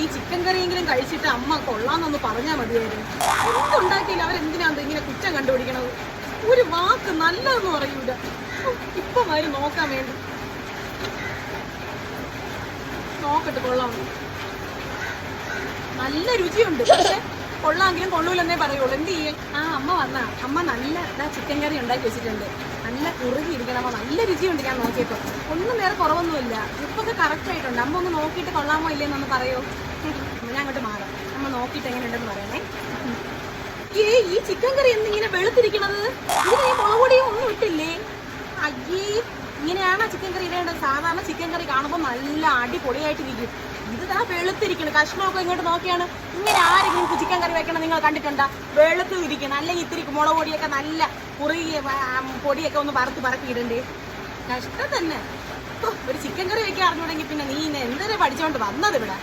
ഈ ചിക്കൻ കറിയെങ്കിലും കഴിച്ചിട്ട് അമ്മ കൊള്ളാന്നൊന്ന് പറഞ്ഞാൽ മതിയായിരുന്നു. എന്തുണ്ടാക്കിയില്ല അവരെന്തിനാണ് ഇങ്ങനെ കുറ്റം കണ്ടുപിടിക്കണത്? ഒരു വാക്ക് നല്ലതെന്ന് പറയൂല. ഇപ്പം വരും നോക്കാൻ വേണ്ടി. നോക്കട്ടെ, കൊള്ളാം, നല്ല രുചിയുണ്ട്. പക്ഷെ കൊള്ളാമെങ്കിലും കൊള്ളൂലെന്നേ പറയുള്ളൂ. എന്ത് ചെയ്യും? അമ്മ വന്നാ അമ്മ നല്ല ചിക്കൻ കറി ഉണ്ടാക്കി വെച്ചിട്ടുണ്ട്. നല്ല കുറുകിയിരിക്കണം. അമ്മ നല്ല രുചിയുണ്ട്. ഞാൻ നോക്കിയപ്പോൾ ഒന്നും വേറെ കുറവൊന്നുമില്ല. ഉപ്പൊക്കെ കറക്റ്റ് ആയിട്ടുണ്ട്. അമ്മ ഒന്ന് നോക്കിയിട്ട് കൊള്ളാമോ ഇല്ലേന്നൊന്ന് പറയോ? ഞാൻ അങ്ങോട്ട് മാറാം. അമ്മ നോക്കിയിട്ട് എങ്ങനെയുണ്ടെന്ന് പറയണേ. ഈ ചിക്കൻ കറി എന്തിങ്ങനെ വെളുത്തിരിക്കണത്? ഇതിന് മുളക് പൊടിയും ഒന്നും ഇട്ടില്ലേ? അയ്യേ, ഇങ്ങനെയാണ് ചിക്കൻ കറി ഇടേണ്ടത്. സാധാരണ ചിക്കൻ കറി കാണുമ്പോൾ നല്ല അടിപൊളിയായിട്ടിരിക്കും. ഇത് വെളുത്തിരിക്കണം. കഷ്ണമൊക്കെ ഇങ്ങോട്ട് നോക്കിയാണ്. ഇങ്ങനെ ആരെങ്കിലും ചിക്കൻ കറി വെക്കണം നിങ്ങൾ കണ്ടിട്ടുണ്ടോ? വെളുത്ത് ഇരിക്കണം. അല്ലെങ്കിൽ ഇത്തിരി മുളക് പൊടിയൊക്കെ നല്ല കുറുകിയ പൊടിയൊക്കെ ഒന്ന് പറക്കി ഇടണ്ടേ? കഷ്ടം തന്നെ. ഒരു ചിക്കൻ കറി വെക്കാൻ അറിഞ്ഞൂടെങ്കിൽ പിന്നെ നീ എന്തൊരു പഠിച്ചോണ്ട് വന്നത് ഇവിടെ?